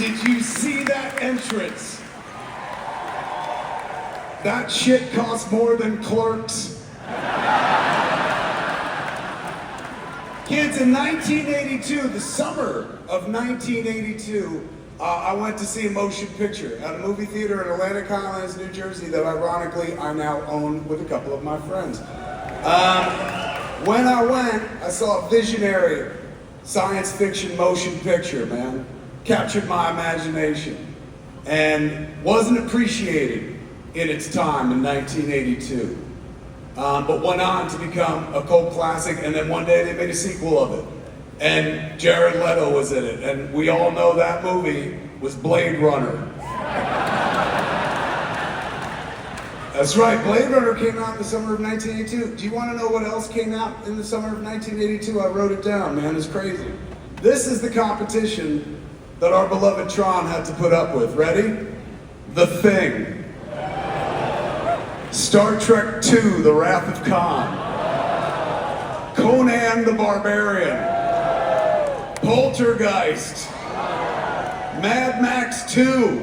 Did you see that entrance? That shit costs more than Clerks. Kids, in 1982, the summer of 1982, I went to see a motion picture at a movie theater in Atlantic Highlands, New Jersey, that ironically I now own with a couple of my friends. When I went, I saw a visionary science fiction motion picture, man. Captured my imagination and wasn't appreciated in its time in 1982. But went on to become a cult classic, and then one day they made a sequel of it. And Jared Leto was in it, and we all know that movie was Blade Runner. That's right, Blade Runner came out in the summer of 1982. Do you want to know what else came out in the summer of 1982? I wrote it down, man, it's crazy. This is the competition that our beloved Tron had to put up with. Ready? The Thing. Star Trek II, The Wrath of Khan. Conan the Barbarian. Poltergeist, Mad Max 2,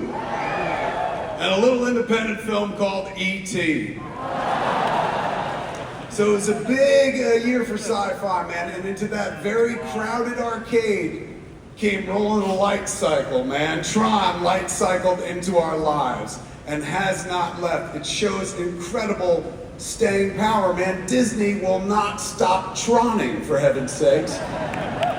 and a little independent film called E.T. So it was a big year for sci-fi, man, and into that very crowded arcade came rolling a light cycle, man. Tron light cycled into our lives and has not left. It shows incredible staying power, man. Disney will not stop Troning, for heaven's sakes.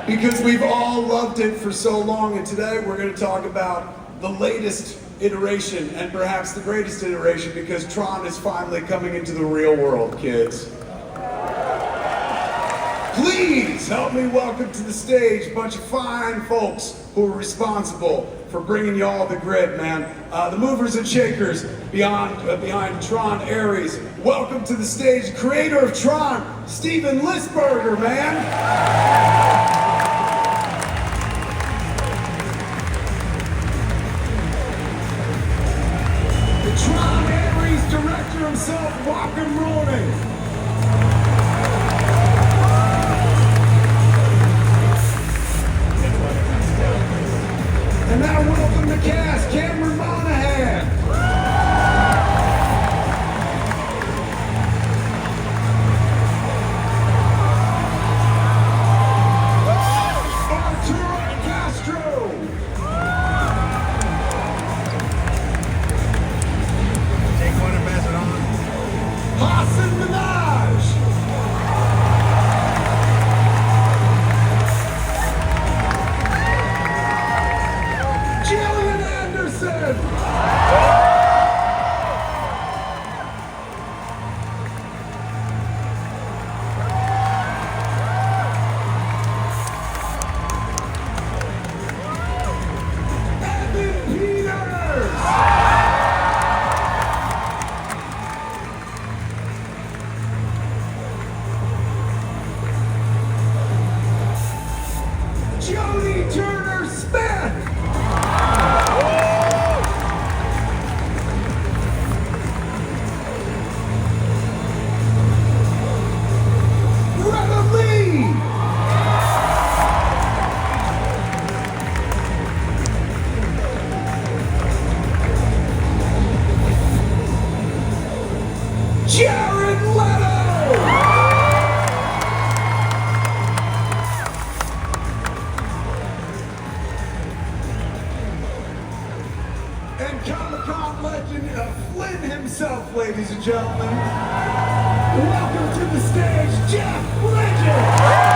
Because we've all loved it for so long, and today we're going to talk about the latest iteration and perhaps the greatest iteration, because Tron is finally coming into the real world, kids. Please help me welcome to the stage a bunch of fine folks who are responsible for bringing you all the grid, man. The movers and shakers behind Tron Aries. Welcome to the stage, creator of Tron, Steven Lisberger, man. Tron Aries director himself, Joachim Rønning. And now welcome the cast, Monaghan. Arturo and Castro. Hasan Minhaj! Gillian Anderson! Jodie Turner Smith! Greta Lee! Jared Leto! And Comic-Con legend Flynn himself, ladies and gentlemen. Welcome to the stage, Jeff Bridges!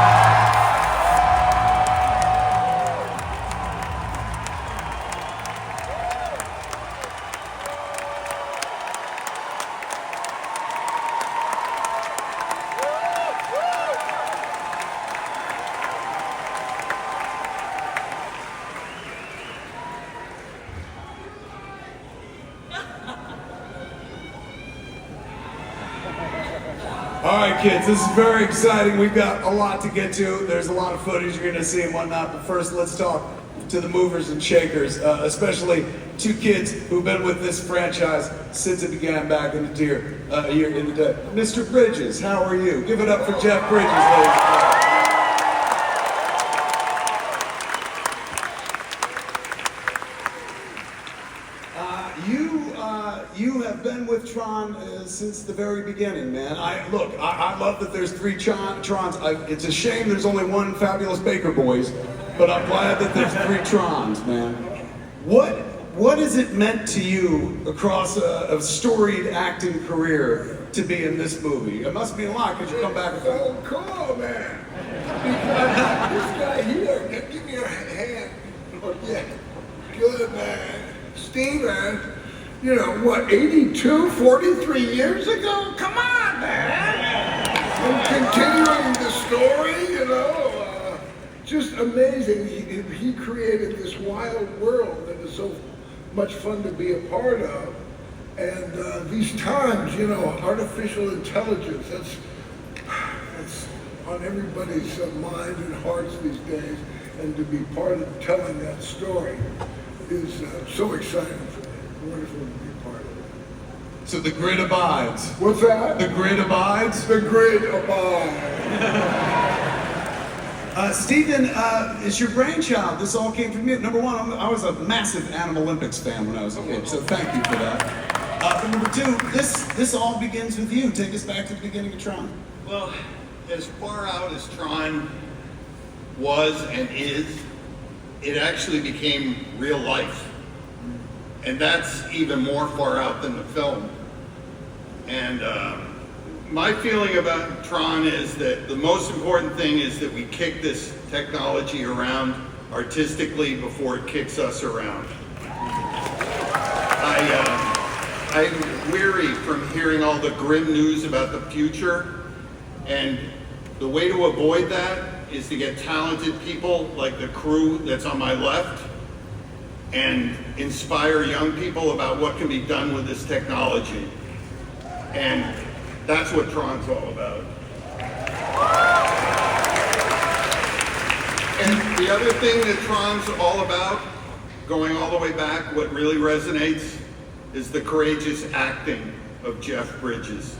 All right, kids, this is very exciting. We've got a lot to get to. There's a lot of footage you're going to see and whatnot, but first let's talk to the movers and shakers, especially two kids who've been with this franchise since it began back in the year in the day. Mr. Bridges, how are you? Give it up for Jeff Bridges, ladies and gentlemen. have been with Tron since the very beginning, man. I love that there's 3 Trons. It's a shame there's only one Fabulous Baker Boys, but I'm glad that there's 3 Trons, man. What has it meant to you across a storied acting career to be in this movie? It must be a lot because you come back. So cool, man. Because this guy here, give me your hand. Oh, yeah, good, man. Steven, you know, what, 82, 43 years ago? Come on, man. And continuing the story, you know, just amazing. He created this wild world that is so much fun to be a part of. And these times, you know, artificial intelligence, that's on everybody's mind and hearts these days. And to be part of telling that story is so exciting for me. Wonderful to be part of it. So the grid abides. What's that? The grid abides? The grid abides. Stephen, it's your brainchild. This all came from you. Number one, I was a massive Animal Olympics fan when I was a kid, so thank you for that. But number 2, this all begins with you. Take us back to the beginning of Tron. Well, as far out as Tron was and is, it actually became real life. And that's even more far out than the film. And my feeling about Tron is that the most important thing is that we kick this technology around artistically before it kicks us around. I'm weary from hearing all the grim news about the future, and the way to avoid that is to get talented people like the crew that's on my left and inspire young people about what can be done with this technology. And that's what Tron's all about. And the other thing that Tron's all about, going all the way back, what really resonates is the courageous acting of Jeff Bridges.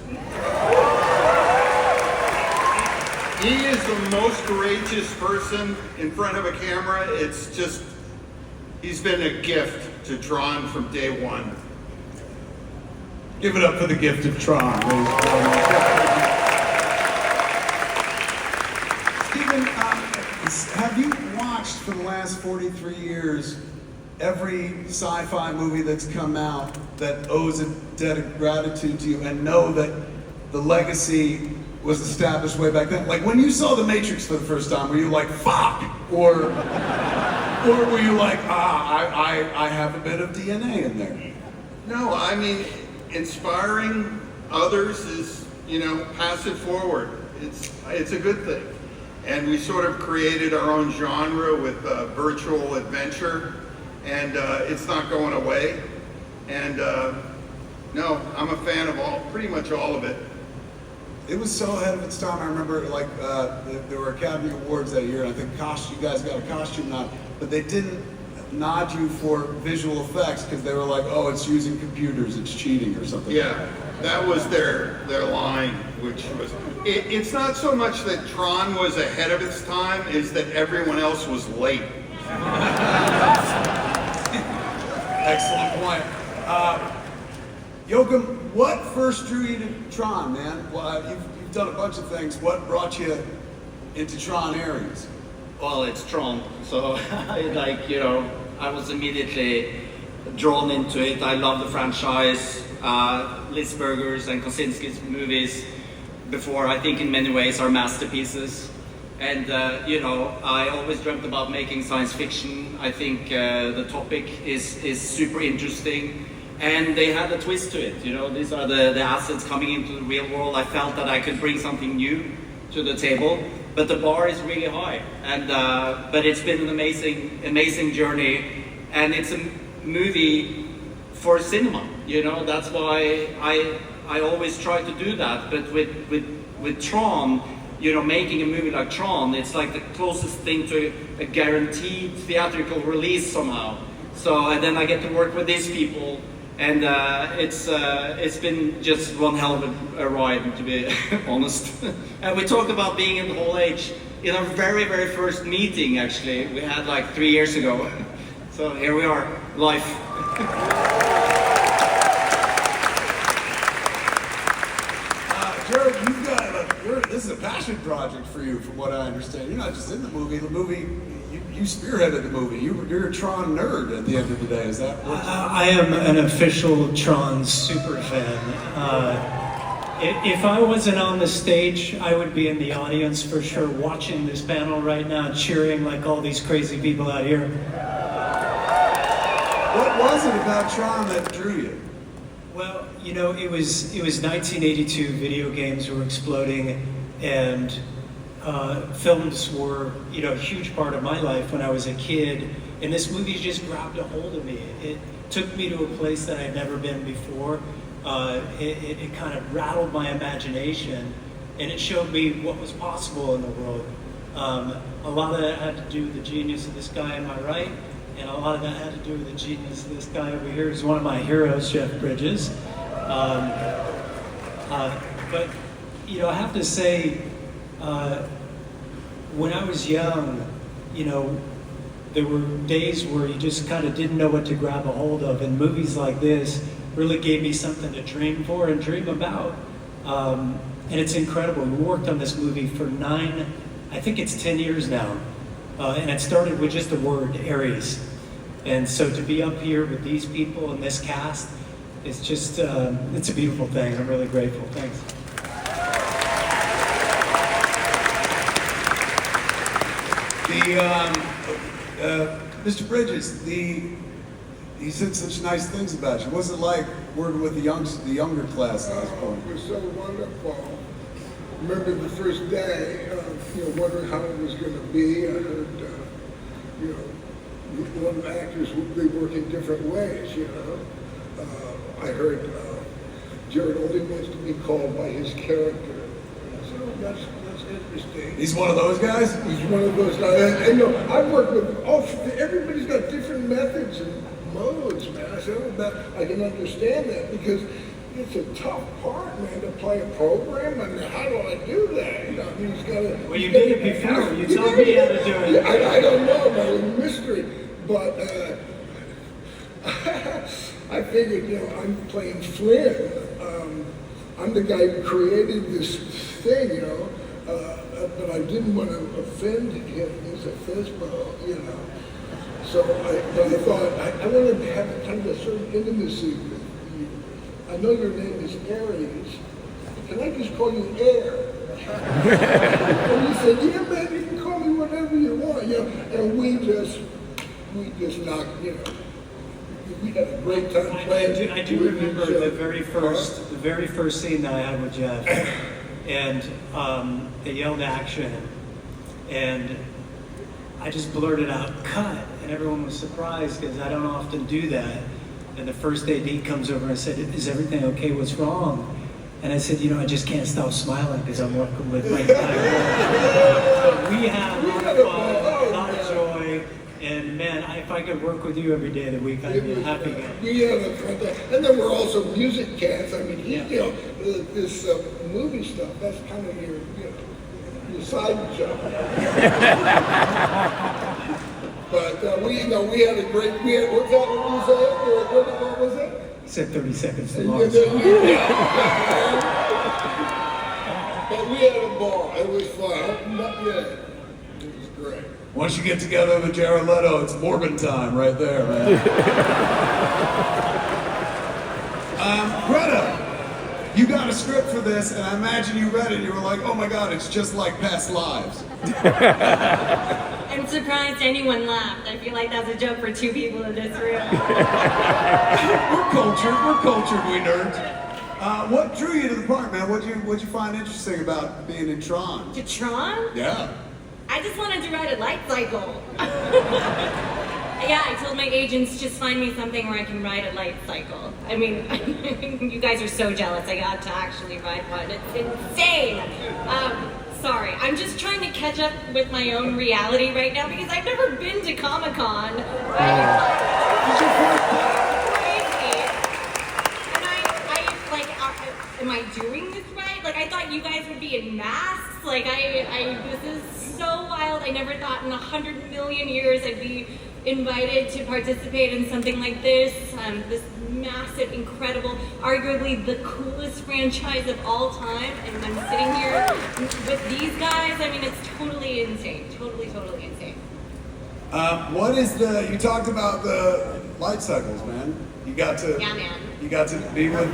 He is the most courageous person in front of a camera. It's just, he's been a gift to Tron from day one. Give it up for the gift of Tron, ladies and gentlemen. Stephen, have you watched for the last 43 years every sci-fi movie that's come out that owes a debt of gratitude to you and know that the legacy was established way back then? Like when you saw The Matrix for the first time, were you like, fuck? Or were you like, I have a bit of DNA in there? No, I mean, inspiring others is, you know, pass it forward. It's a good thing. And we sort of created our own genre with virtual adventure, and it's not going away. And no, I'm a fan of pretty much all of it. It was so ahead of its time. I remember, like, there were Academy Awards that year, and I think you guys got a costume nod, but they didn't nod you for visual effects because they were like, oh, it's using computers, it's cheating or something. Yeah, that was their line, which was, it's not so much that Tron was ahead of its time, is that everyone else was late. Excellent point. Joachim, what first drew you to Tron, man? Well, you've done a bunch of things. What brought you into Tron Aries? Well, it's Tron, so like, you know, I was immediately drawn into it. I love the franchise, Lisberger's and Kosinski's movies before, I think in many ways are masterpieces. And, you know, I always dreamt about making science fiction. I think the topic is super interesting. And they had a twist to it, you know, these are the assets coming into the real world. I felt that I could bring something new to the table, but the bar is really high. And but it's been an amazing journey, and it's a movie for cinema, you know. That's why I always try to do that. But with Tron, you know, making a movie like Tron, it's like the closest thing to a guaranteed theatrical release somehow. So and then I get to work with these people. And it's been just one hell of a ride, to be honest. And we talked about being in the whole age in our very, very first meeting, actually. We had like 3 years ago. So here we are, live. passion project for you, from what I understand. You're not just in the movie. The movie, you spearheaded the movie. You're a Tron nerd at the end of the day. Is that what? I am an official Tron super fan. If I wasn't on the stage, I would be in the audience for sure, watching this panel right now, cheering like all these crazy people out here. What was it about Tron that drew you? Well, you know, it was 1982. Video games were exploding, and films were, you know, a huge part of my life when I was a kid. And this movie just grabbed a hold of me. It took me to a place that I'd never been before. It kind of rattled my imagination, and it showed me what was possible in the world. A lot of that had to do with the genius of this guy on my right, and a lot of that had to do with the genius of this guy over here, who's one of my heroes, Jeff Bridges. But, you know, I have to say, when I was young, you know, there were days where you just kind of didn't know what to grab a hold of, and movies like this really gave me something to dream for and dream about. And it's incredible. We worked on this movie for 10 years now. And it started with just the word, Aries. And so to be up here with these people and this cast, it's just, it's a beautiful thing. I'm really grateful. Thanks. Mr. Bridges, he said such nice things about you. What's it like working with the younger class at this point? It was so wonderful. Remember the first day, you know, wondering how it was going to be. I heard, you know, one of the actors would be working different ways, you know. I heard Jared Leto wants to be called by his character. I said, oh, that's interesting. He's one of those guys? He's one of those guys. And you know, I've worked with, everybody's got different methods and modes, man. I said, oh, I can understand that because it's a tough part, man, to play a program. I mean, how do I do that? You know, I mean, he's got to. Well, you did it before. You told me how to do it. Yeah, I don't know, man. It's a mystery. But I figured, you know, I'm playing Flynn. I'm the guy who created this thing, you know. But I didn't want to offend him. He's a Fizbo, you know. So I thought I wanted to have a kind of a certain intimacy with you. I know your name is Aries. Can I just call you Air? And he said, yeah, man, you can call me whatever you want. You know, and we just knocked, you know. We had a great time playing. I do remember the very first scene that I had with Jeff, and they yelled action, and I just blurted out, cut, and everyone was surprised because I don't often do that. And the first AD comes over and said, is everything okay, what's wrong? And I said, you know, I just can't stop smiling because I'm working with my entire We have a lot of fun, a lot of joy, and man, if I could work with you every day of the week, I'd be a happy guy. We had a fun time. And then we're also music cats. I mean, you know, this movie stuff, that's kind of your, you know, your side job. But we had a great, what's that, what was it? He said 30 seconds to launch. But we had a ball. It was fun. It was great. Once you get together with Jared Leto, it's Morbin time right there, man. Greta, you got a script for this, and I imagine you read it and you were like, oh my God, it's just like past lives. I'm surprised anyone laughed. I feel like that's a joke for two people in this room. We're cultured, we nerds. What drew you to the part, man? What'd you find interesting about being in Tron? To Tron? Yeah. I just wanted to ride a light cycle. Yeah, I told my agents, just find me something where I can ride a light cycle. I mean, you guys are so jealous I got to actually ride one. It's insane. Sorry, I'm just trying to catch up with my own reality right now because I've never been to Comic-Con. Crazy. And am I doing this right? Like, I thought you guys would be in masks. Like, this is so wild. I never thought in 100 million years I'd be invited to participate in something like this. This massive, incredible, arguably the coolest franchise of all time. And I'm sitting here with these guys. I mean, it's totally insane. Totally insane. What is you talked about the light cycles, man. You got to, Yeah, man. You got to be with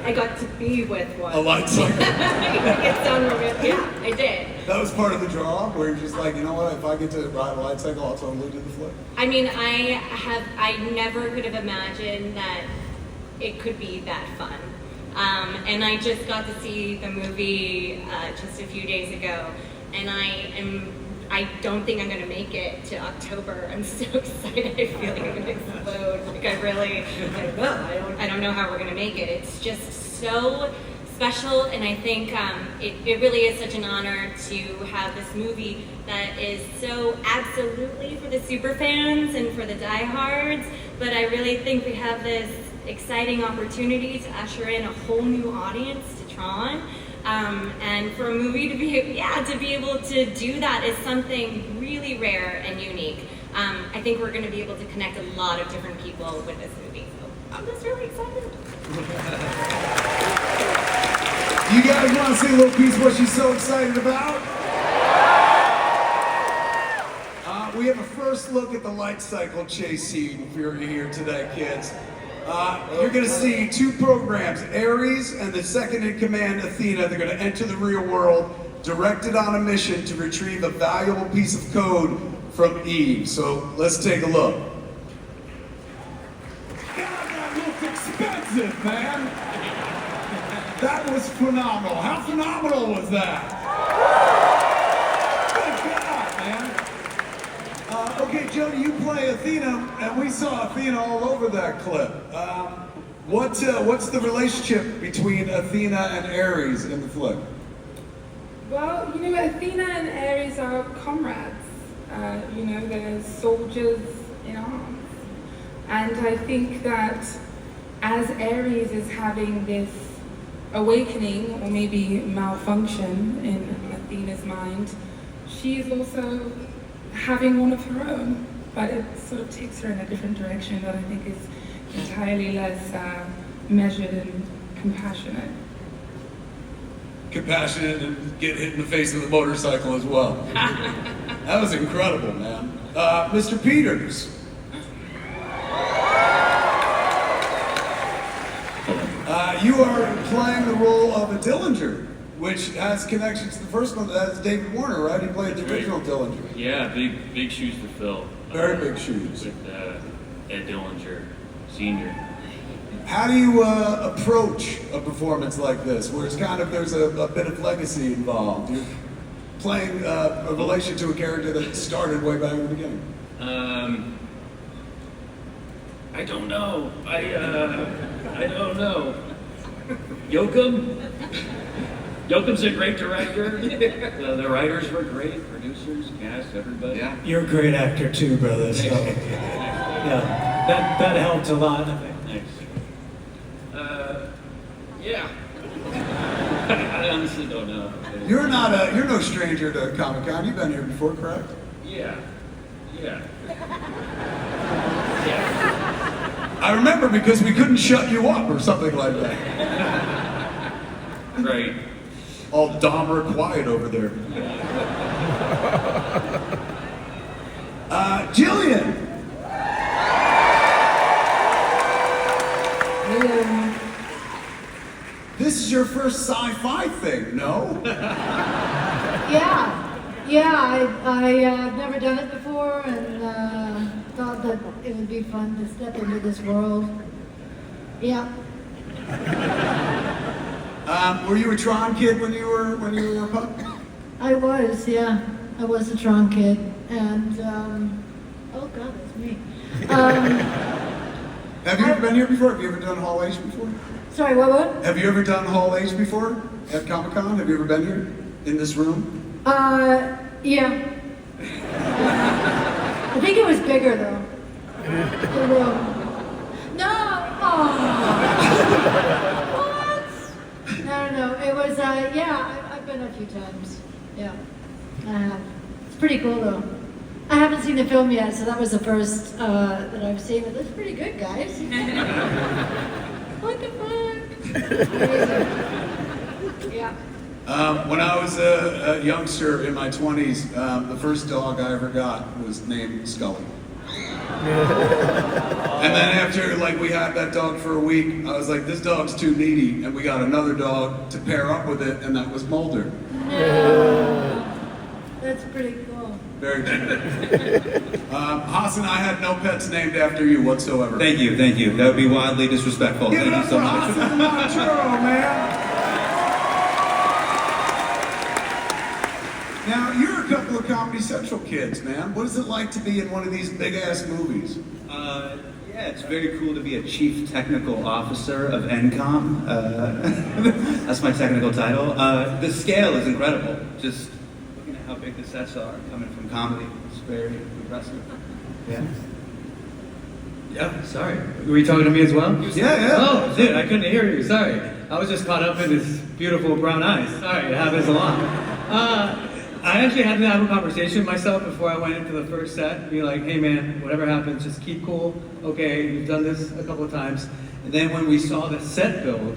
I got to be with one. a light cycle. It sounded romantic. Yeah, I did. That was part of the draw, where you're just like, you know what, if I get to ride a light cycle, I'll totally do the flip. I mean, I never could have imagined that it could be that fun. And I just got to see the movie just a few days ago, and I don't think I'm gonna make it to October. I'm so excited. I feel like I'm gonna explode. Like I don't know how we're gonna make it. It's just so special, and I think it really is such an honor to have this movie that is so absolutely for the super fans and for the diehards, but I really think we have this exciting opportunity to usher in a whole new audience to Tron. And for a movie to be able to do that is something really rare and unique. I think we're going to be able to connect a lot of different people with this movie. So I'm just really excited. You guys want to see a little piece of what she's so excited about? We have a first look at the light cycle chase scene if you're here today, kids. You're going to see two programs, Aries and the second in command, Athena. They're going to enter the real world, directed on a mission to retrieve a valuable piece of code from Eve. So let's take a look. God, that looked expensive, man. That was phenomenal. How phenomenal was that? Good God, man. Okay, Jodie, you play Athena, and we saw Athena all over that clip. What's the relationship between Athena and Aries in the flick? Well, you know, Athena and Aries are comrades. You know, they're soldiers in arms. And I think that as Aries is having this awakening, or maybe malfunction in Athena's mind, she is also having one of her own, but it sort of takes her in a different direction that I think is entirely less measured and compassionate. Compassionate and get hit in the face with a motorcycle as well. That was incredible, man. Mr. Peters. You are playing the role of a Dillinger, which has connections to the first one. That's David Warner, right? He played the original Dillinger. Yeah, big shoes to fill. Very big shoes. With Ed Dillinger, Sr. How do you approach a performance like this, where it's kind of there's a bit of legacy involved? You're playing a relation to a character that started way back in the beginning. I don't know. I don't know. Joachim's a great director. The writers were great, producers, cast, everybody. Yeah. You're a great actor too, brother. So, yeah, that helped a lot. I think. Thanks. Yeah. I honestly don't know. You're no stranger to Comic-Con. You've been here before, correct? Yeah. I remember because we couldn't shut you up or something like that. Right. All Dahmer quiet over there. Gillian. Hello. This is your first sci-fi thing, no? Yeah, I've never done it before, and thought that it would be fun to step into this world. Yeah. Were you a Tron kid when you were a pup? I was, yeah. I was a Tron kid, and oh God, that's me. Have you ever been here before? Have you ever done Hall H before? Sorry, what? Have you ever done Hall H before at Comic-Con? Have you ever been here in this room? Yeah. I think it was bigger though. The room. No. Oh. What? No. It was. Yeah. I've been a few times. Yeah. I have. It's pretty cool though. I haven't seen the film yet, so that was the first that I've seen. It looks pretty good, guys. What the fuck? Yeah. When I was a youngster in my 20s, the first dog I ever got was named Scully. And then after we had that dog for a week, I was like, this dog's too needy, and we got another dog to pair up with it, and that was Mulder. No. That's pretty cool. Very cute. Hasan, I had no pets named after you whatsoever. Thank you. That would be wildly disrespectful. Give it Thank up you so for much. Hasan and Arturo, man. Now, you're a couple of Comedy Central kids, man. What is it like to be in one of these big-ass movies? Yeah, it's very cool to be a chief technical officer of NCOM. That's my technical title. The scale is incredible. Just looking at how big the sets are coming from comedy. It's very impressive. Yeah. Yeah, sorry. Were you talking to me as well? Yeah. Oh, dude, I couldn't hear you. Sorry. I was just caught up in his beautiful brown eyes. Sorry, it happens a lot. I actually had to have a conversation with myself before I went into the first set. Be like, hey man, whatever happens, just keep cool. Okay, you've done this a couple of times. And then when we saw the set build,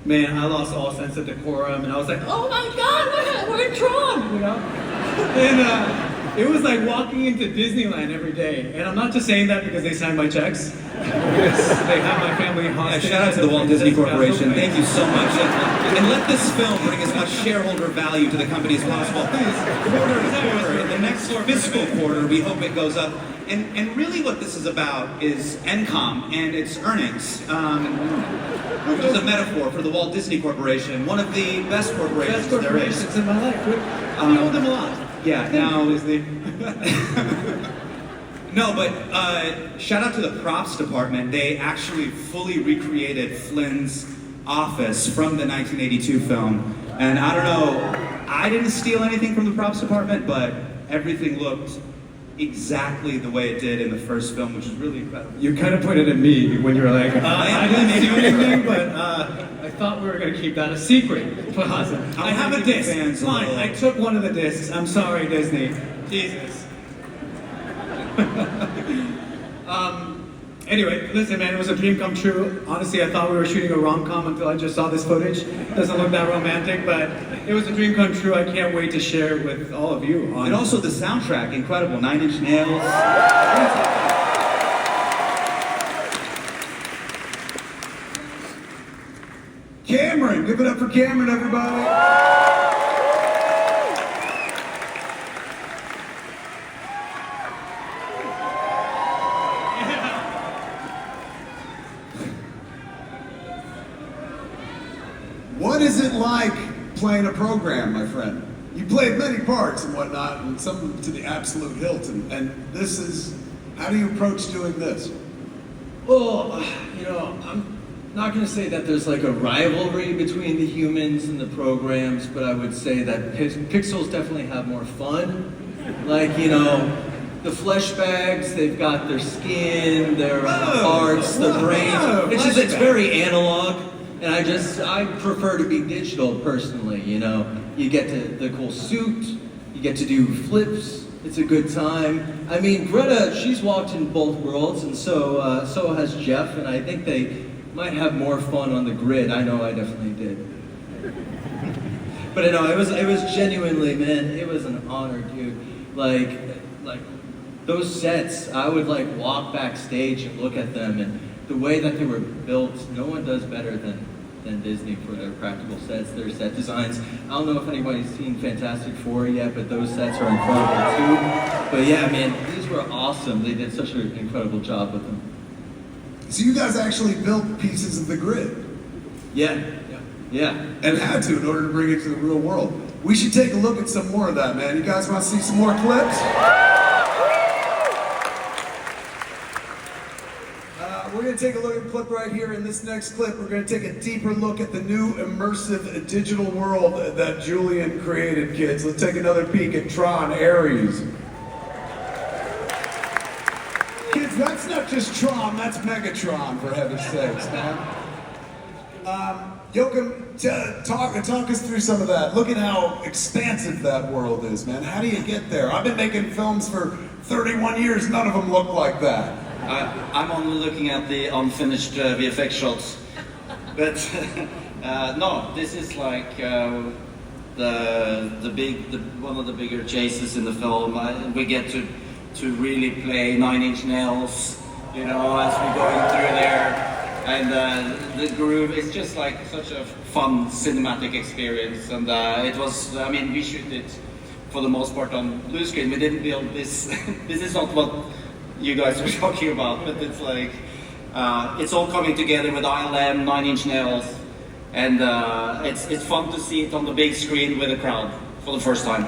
man, I lost all sense of decorum, and I was like, oh my god, we're in Tron, you know? And it was like walking into Disneyland every day. And I'm not just saying that because they signed my checks. They have my family hostage. Shout out to the Walt Disney Corporation. Thank you so much. And let this film bring as much shareholder value to the company as possible. Quarter to quarter, in the next fiscal quarter, we hope it goes up. And really what this is about is NCOM and its earnings, which is a metaphor for the Walt Disney Corporation, one of the best corporations there is. in my life. We owe them a lot. Yeah, now no, but shout out to the props department. They actually fully recreated Flynn's office from the 1982 film. And I don't know, I didn't steal anything from the props department, but everything looked exactly the way it did in the first film, which is really incredible. You kind of pointed at me when you were like, I didn't do anything, but I thought we were going to keep that a secret. I have a disc. Fine, I took one of the discs. I'm sorry, Disney. Jesus. Anyway, listen, man, it was a dream come true. Honestly, I thought we were shooting a rom-com until I just saw this footage. Doesn't look that romantic, but it was a dream come true. I can't wait to share it with all of you. And also the soundtrack, incredible. 9 Inch Nails. Cameron, give it up for Cameron, everybody. What is it like playing a program, my friend? You played many parts and whatnot, and some of them to the absolute hilt, and this is, how do you approach doing this? Well, you know, I'm not going to say that there's like a rivalry between the humans and the programs, but I would say that Pixels definitely have more fun. Like, you know, the flesh bags, they've got their skin, their parts, their brains. It's very analog. And I prefer to be digital personally, you know. You get the cool suit, you get to do flips, it's a good time. I mean, Greta, she's walked in both worlds, and so has Jeff, and I think they might have more fun on the grid. I know I definitely did. But no, it was genuinely, man, it was an honor, dude. Like those sets, I would like walk backstage and look at them, and the way that they were built, no one does better than Disney for their practical sets, their set designs. I don't know if anybody's seen Fantastic Four yet, but those sets are incredible too. But yeah, man, these were awesome. They did such an incredible job with them. So you guys actually built pieces of the grid? Yeah. And had to in order to bring it to the real world. We should take a look at some more of that, man. You guys want to see some more clips? We're going to take a look at the clip right here. In this next clip, we're going to take a deeper look at the new immersive digital world that Julian created, kids. Let's take another peek at Tron, Aries. Kids, that's not just Tron, that's Megatron, for heaven's sakes, man. Joachim, talk us through some of that. Look at how expansive that world is, man. How do you get there? I've been making films for 31 years, none of them look like that. I'm only looking at the unfinished VFX shots, but no, this is like one of the bigger chases in the film. We get to really play 9 Inch Nails, you know, as we're going through there, and the groove is just like such a fun cinematic experience. And it was, I mean, we shoot it for the most part on blue screen. We didn't build this. This is not what you guys were talking about, but it's like, it's all coming together with ILM, 9 Inch Nails, and it's fun to see it on the big screen with a crowd for the first time.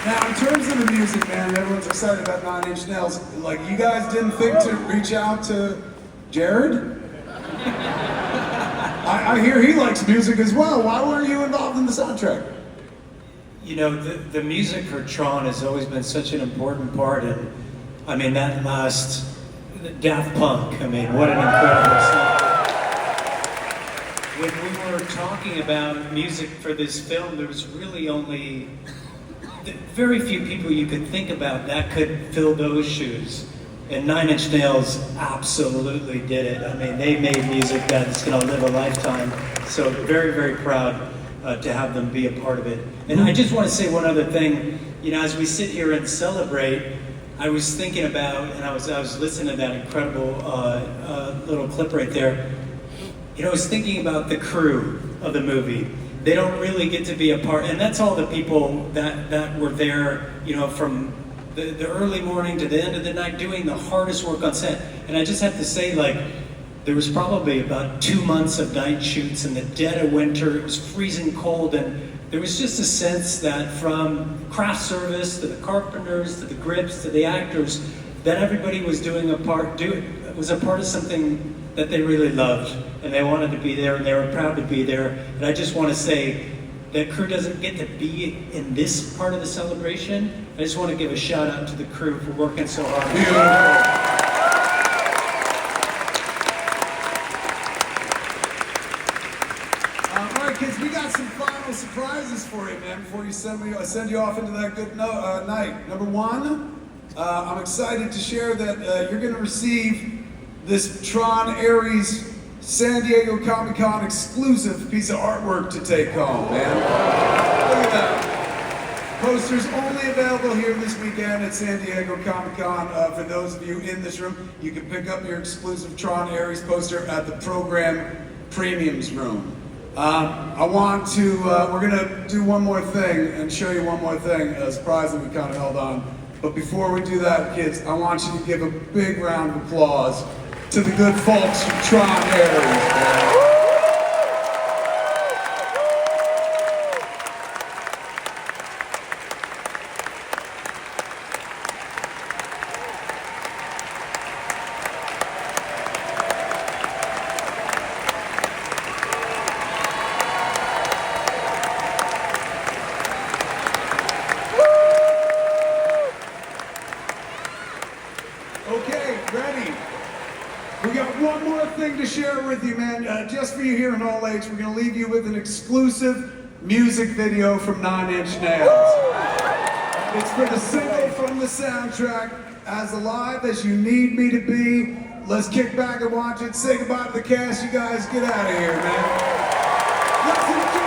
Now, in terms of the music, man, everyone's excited about 9 Inch Nails. Like, you guys didn't think to reach out to Jared? I hear he likes music as well. Why weren't you involved in the soundtrack? You know, the music for Tron has always been such an important part, and I mean, that last Daft Punk, I mean, what an incredible song. When we were talking about music for this film, there was really only very few people you could think about that could fill those shoes. And 9 Inch Nails absolutely did it. I mean, they made music that's gonna live a lifetime. So very, very proud to have them be a part of it. And I just want to say one other thing. You know, as we sit here and celebrate, I was thinking about, and I was listening to that incredible little clip right there. You know, I was thinking about the crew of the movie. They don't really get to be a part, and that's all the people that were there, you know, from the early morning to the end of the night doing the hardest work on set. And I just have to say, like, there was probably about 2 months of night shoots in the dead of winter. It was freezing cold, and there was just a sense that from craft service to the carpenters to the grips to the actors, that everybody was was a part of something that they really loved, and they wanted to be there, and they were proud to be there. And I just want to say, that crew doesn't get to be in this part of the celebration. I just want to give a shout out to the crew for working so hard. All right, kids, we got some final surprises for you, man, before you send you off into that good night. Number one, I'm excited to share that you're going to receive this Tron Aries San Diego Comic-Con exclusive piece of artwork to take home, man. Look at that. Posters only available here this weekend at San Diego Comic-Con. For those of you in this room, you can pick up your exclusive Tron Aries poster at the program premiums room. we're gonna do one more thing and show you one more thing, a surprise that we kind of held on. But before we do that, kids, I want you to give a big round of applause to the good folks from Tron Aries, man. With you, man. Just for you here in All Age, we're going to leave you with an exclusive music video from 9 Inch Nails. It's for the single from the soundtrack, As Alive As You Need Me to Be. Let's kick back and watch it. Say goodbye to the cast. You guys get out of here, man. Let's enjoy